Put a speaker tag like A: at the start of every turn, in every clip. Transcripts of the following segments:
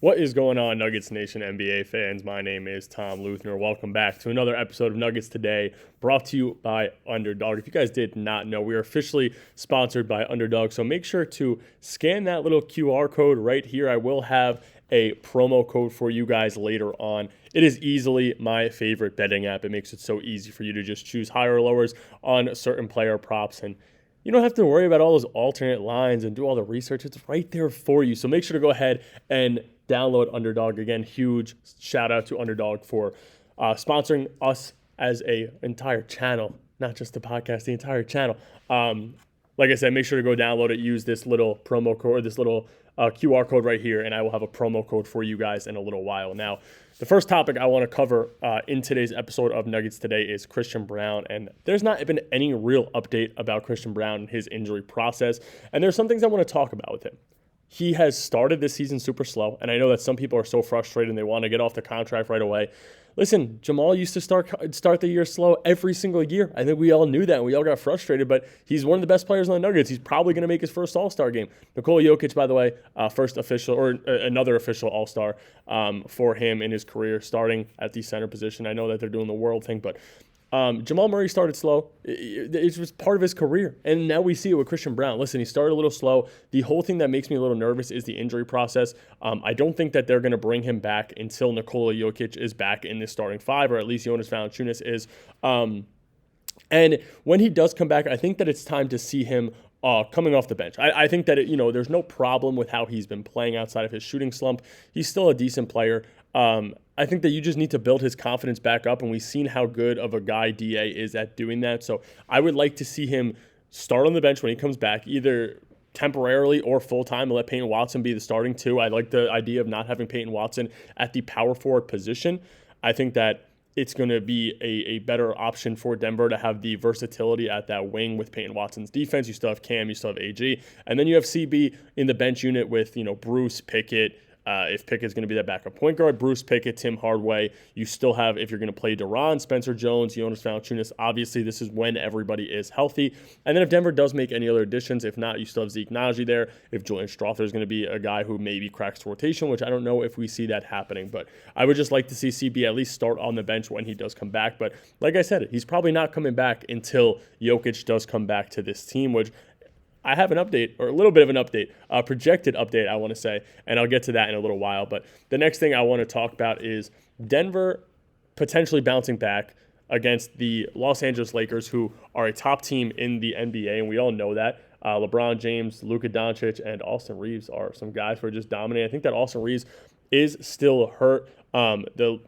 A: What is going on, Nuggets Nation NBA fans? My name is Tom Leuthner. Welcome back to another episode of Nuggets Today, brought to you by Underdog. If you guys did not know, we are officially sponsored by Underdog, so make sure to scan that little QR code right here. I will have a promo code for you guys later on. It is easily my favorite betting app. It makes it so easy for you to just choose higher or lowers on certain player props, and you don't have to worry about all those alternate lines and do all the research. It's right there for you. So make sure to go ahead and download Underdog. Again, huge shout out to Underdog for sponsoring us as a entire channel, not just the podcast, the entire channel. Like I said, make sure to go download it. Use this little promo code, this little QR code right here, and I will have a promo code for you guys in a little while. Now, the first topic I want to cover in today's episode of Nuggets Today is Christian Braun, and there's not been any real update about Christian Braun and his injury process, and there's some things I want to talk about with him. He has started this season super slow, and I know that some people are so frustrated and they want to get off the contract right away. Listen, Jamal used to start the year slow every single year. I think we all knew that, and we all got frustrated, but he's one of the best players on the Nuggets. He's probably going to make his first All-Star game. Nikola Jokic, by the way, first official, or another official All-Star for him in his career, starting at the center position. I know that they're doing the world thing, but Jamal Murray started slow. It was part of his career, and now we see it with Christian Braun. Listen, he started a little slow. The whole thing that makes me a little nervous is the injury process. I don't think that they're going to bring him back until Nikola Jokic is back in the starting five, or at least Jonas Valanciunas is. And when he does come back, I think that it's time to see him coming off the bench. I think that, there's no problem with how he's been playing outside of his shooting slump. He's still a decent player. I think that you just need to build his confidence back up, and we've seen how good of a guy DA is at doing that. So I would like to see him start on the bench when he comes back, either temporarily or full-time, and let Peyton Watson be the starting two. I like the idea of not having Peyton Watson at the power forward position. I think that it's going to be a better option for Denver to have the versatility at that wing with Peyton Watson's defense. You still have Cam, you still have AG, and then you have CB in the bench unit with, Bruce, Pickett. If Pickett's going to be that backup point guard, Bruce Pickett, Tim Hardaway. You still have, if you're going to play Duran, Spencer Jones, Jonas Valanciunas. Obviously, this is when everybody is healthy. And then if Denver does make any other additions, if not, you still have Zeke Naji there. If Julian Strawther is going to be a guy who maybe cracks the rotation, which I don't know if we see that happening. But I would just like to see CB at least start on the bench when he does come back. But like I said, he's probably not coming back until Jokic does come back to this team, which I have an update, or a little bit of an update, a projected update, I want to say, and I'll get to that in a little while. But the next thing I want to talk about is Denver potentially bouncing back against the Los Angeles Lakers, who are a top team in the NBA, and we all know that. LeBron James, Luka Doncic, and Austin Reeves are some guys who are just dominating. I think that Austin Reeves is still hurt. The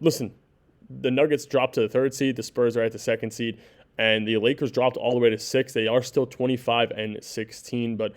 A: Nuggets dropped to the third seed. The Spurs are at the second seed. And the Lakers dropped all the way to 6. They are still 25-16, but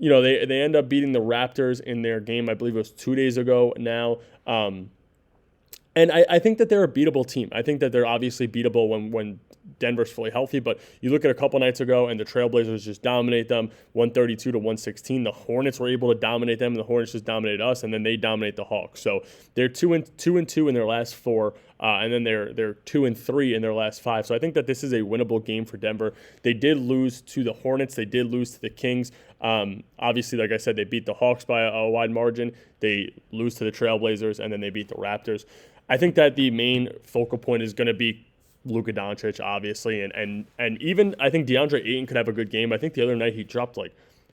A: they end up beating the Raptors in their game. I believe it was 2 days ago now. And I think that they're a beatable team. I think that they're obviously beatable when Denver's fully healthy, but you look at a couple nights ago and the Trailblazers just dominate them 132-116. The Hornets were able to dominate them, and the Hornets just dominated us, and then they dominate the Hawks. So they're 2-2 in their last 4, and then they're 2-3 in their last 5. So I think that this is a winnable game for Denver. They did lose to the Hornets. They did lose to the Kings. Obviously, like I said, they beat the Hawks by a wide margin. They lose to the Trailblazers, and then they beat the Raptors. I think that the main focal point is going to be Luka Doncic, obviously, and even I think DeAndre Ayton could have a good game. I think the other night he dropped like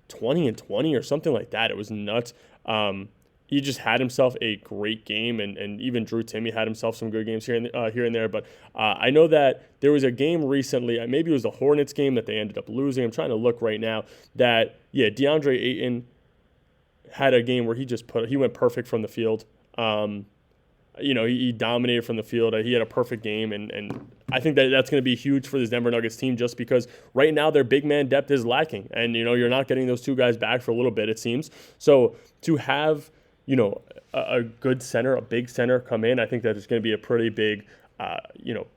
A: 20 and 20 or something like that. It was nuts. He just had himself a great game, and even Drew Timme had himself some good games here and there. But I know that there was a game recently, maybe it was the Hornets game that they ended up losing. I'm trying to look right now that, DeAndre Ayton had a game where he went perfect from the field. He dominated from the field. He had a perfect game, and I think that that's going to be huge for this Denver Nuggets team just because right now their big man depth is lacking, and you're not getting those two guys back for a little bit, it seems. So to have a good center, a big center come in, I think that is going to be a pretty big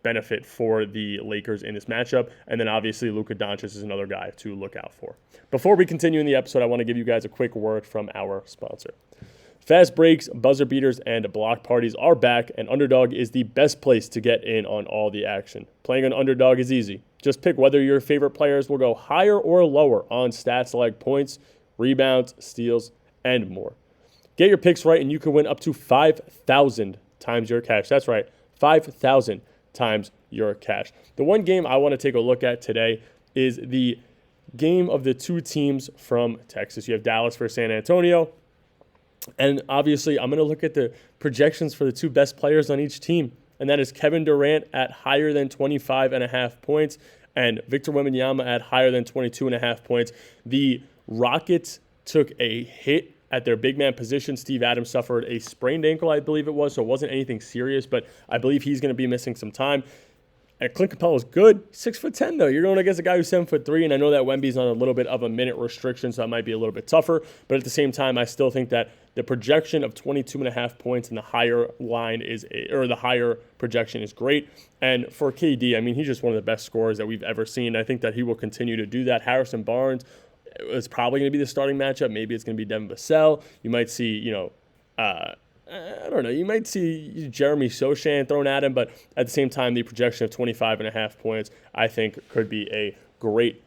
A: benefit for the Lakers in this matchup. And then obviously Luka Doncic is another guy to look out for. Before we continue in the episode, I want to give you guys a quick word from our sponsor. Fast breaks, buzzer beaters, and block parties are back, and Underdog is the best place to get in on all the action. Playing on Underdog is easy. Just pick whether your favorite players will go higher or lower on stats like points, rebounds, steals, and more. Get your picks right, and you can win up to 5,000 times your cash. That's right, 5,000 times your cash. The one game I want to take a look at today is the game of the two teams from Texas. You have Dallas versus San Antonio. And obviously, I'm going to look at the projections for the two best players on each team. And that is Kevin Durant at higher than 25.5 points and Victor Wembanyama at higher than 22.5 points. The Rockets took a hit at their big man position. Steve Adams suffered a sprained ankle, I believe it was, so it wasn't anything serious, but I believe he's going to be missing some time. And Clint Capella's good. 6'10", though. You're going against a guy who's 7'3", and I know that Wemby's on a little bit of a minute restriction, so that might be a little bit tougher. But at the same time, I still think that the projection of 22.5 points and the higher the higher projection is great. And for KD, I mean, he's just one of the best scorers that we've ever seen. I think that he will continue to do that. Harrison Barnes is probably going to be the starting matchup. Maybe it's going to be Devin Vassell. You might see, I don't know. You might see Jeremy Sochan thrown at him, but at the same time, the projection of 25.5 points, I think, could be a great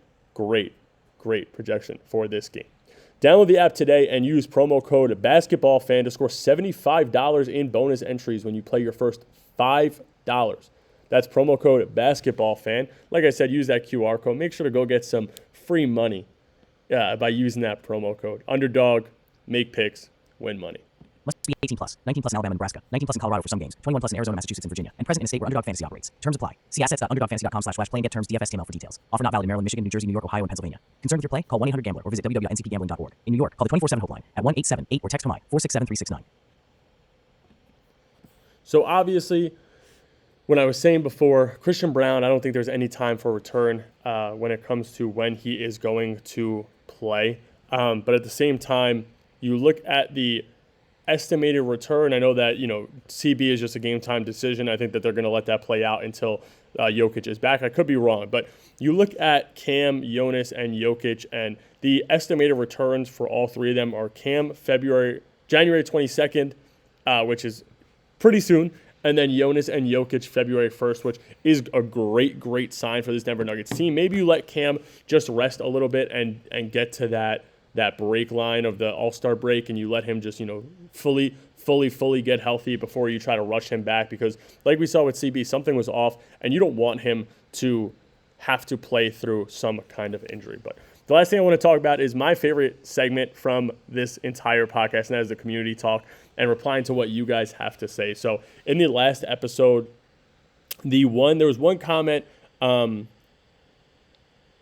A: projection for this game. Download the app today and use promo code BasketballFan to score $75 in bonus entries when you play your first $5. That's promo code BasketballFan. Like I said, use that QR code. Make sure to go get some free money by using that promo code. Underdog, make picks, win money.
B: Must be 18 plus. 19 plus in Alabama and Nebraska. 19 plus in Colorado for some games. 21 plus in Arizona, Massachusetts, and Virginia. And present in a state where Underdog Fantasy operates. Terms apply. See assets.underdogfantasy.com/play and get terms DFSTML for details. Offer not valid in Maryland, Michigan, New Jersey, New York, Ohio, and Pennsylvania. Concerned with your play? Call 1-800-GAMBLER or visit www.ncpgambling.org. In New York, call the 24/7 helpline at 1-877-8 or text HOMI 467-369.
A: So obviously, when I was saying before, Christian Braun, I don't think there's any time for return when it comes to when he is going to play. But at the same time, you look at the estimated return. I know that, CB is just a game time decision. I think that they're going to let that play out until Jokic is back. I could be wrong, but you look at Cam, Jonas, and Jokic, and the estimated returns for all three of them are Cam January 22nd, which is pretty soon, and then Jonas and Jokic February 1st, which is a great sign for this Denver Nuggets team. Maybe you let Cam just rest a little bit and get to that break line of the All-Star break, and you let him just, fully get healthy before you try to rush him back, because like we saw with CB, something was off, and you don't want him to have to play through some kind of injury. But the last thing I want to talk about is my favorite segment from this entire podcast, and that is the community talk and replying to what you guys have to say. So in the last episode, there was one comment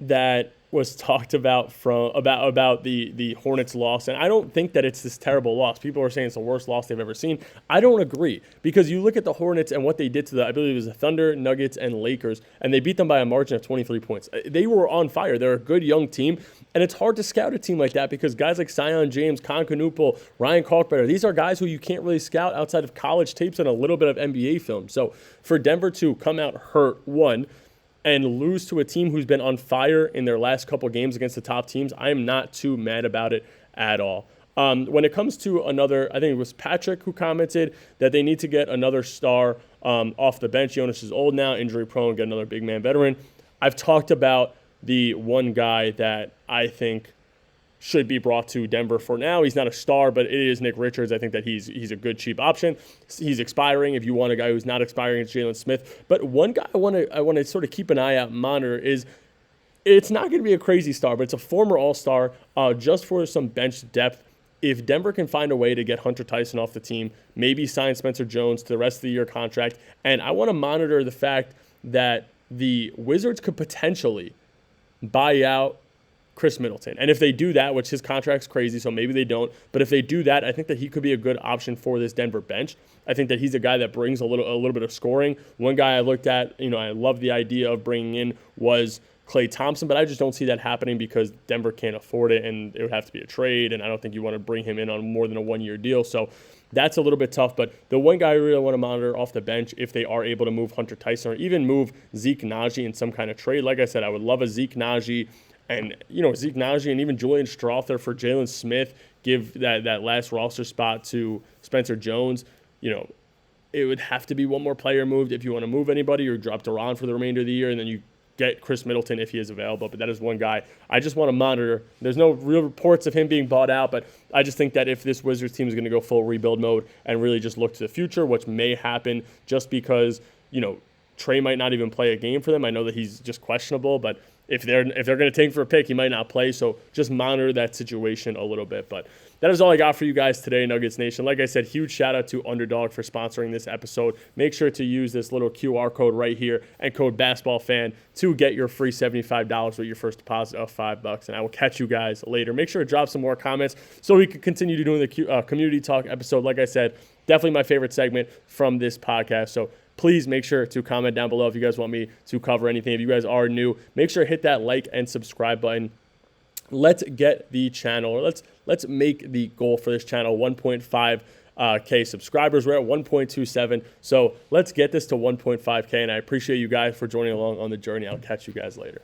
A: that was talked about about the Hornets loss, and I don't think that it's this terrible loss. People are saying it's the worst loss they've ever seen. I don't agree, because you look at the Hornets and what they did to I believe it was the Thunder, Nuggets, and Lakers, and they beat them by a margin of 23 points. They were on fire. They're a good young team, and it's hard to scout a team like that because guys like Zion James, Con Canupel, Ryan Kalkbrenner, these are guys who you can't really scout outside of college tapes and a little bit of NBA film. So for Denver to come out hurt, and lose to a team who's been on fire in their last couple games against the top teams, I am not too mad about it at all. When it comes to another, I think it was Patrick who commented that they need to get another star off the bench. Jonas is old now, injury prone, get another big man veteran. I've talked about the one guy that I think should be brought to Denver for now. He's not a star, but it is Nick Richards. I think that he's a good, cheap option. He's expiring. If you want a guy who's not expiring, it's Jalen Smith. But one guy I want to sort of keep an eye out and monitor is, it's not going to be a crazy star, but it's a former All-Star just for some bench depth. If Denver can find a way to get Hunter Tyson off the team, maybe sign Spencer Jones to the rest of the year contract, and I want to monitor the fact that the Wizards could potentially buy out Chris Middleton. And if they do that, which his contract's crazy, so maybe they don't, but if they do that, I think that he could be a good option for this Denver bench. I think that he's a guy that brings a little bit of scoring. One guy I looked at, I love the idea of bringing in was Klay Thompson, but I just don't see that happening because Denver can't afford it, and it would have to be a trade, and I don't think you want to bring him in on more than a one-year deal. So that's a little bit tough, but the one guy I really want to monitor off the bench, if they are able to move Hunter Tyson or even move Zeke Naji in some kind of trade. Like I said, I would love a Zeke Naji, and, Zeke Naji and even Julian Strother for Jalen Smith, give that last roster spot to Spencer Jones. It would have to be one more player moved if you want to move anybody, or drop Duran for the remainder of the year, and then you get Chris Middleton if he is available, but that is one guy I just want to monitor. There's no real reports of him being bought out, but I just think that if this Wizards team is going to go full rebuild mode and really just look to the future, which may happen just because, Trey might not even play a game for them. I know that he's just questionable, but if they're going to take for a pick, he might not play. So just monitor that situation a little bit. But that is all I got for you guys today, Nuggets Nation. Like I said, huge shout out to Underdog for sponsoring this episode. Make sure to use this little QR code right here and code BasketballFan to get your free $75 with your first deposit of $5. And I will catch you guys later. Make sure to drop some more comments so we can continue doing the community talk episode. Like I said, definitely my favorite segment from this podcast. So please make sure to comment down below if you guys want me to cover anything. If you guys are new, make sure to hit that like and subscribe button. Let's get the channel, let's make the goal for this channel 1.5K subscribers. We're at 1.27, so let's get this to 1.5K, and I appreciate you guys for joining along on the journey. I'll catch you guys later.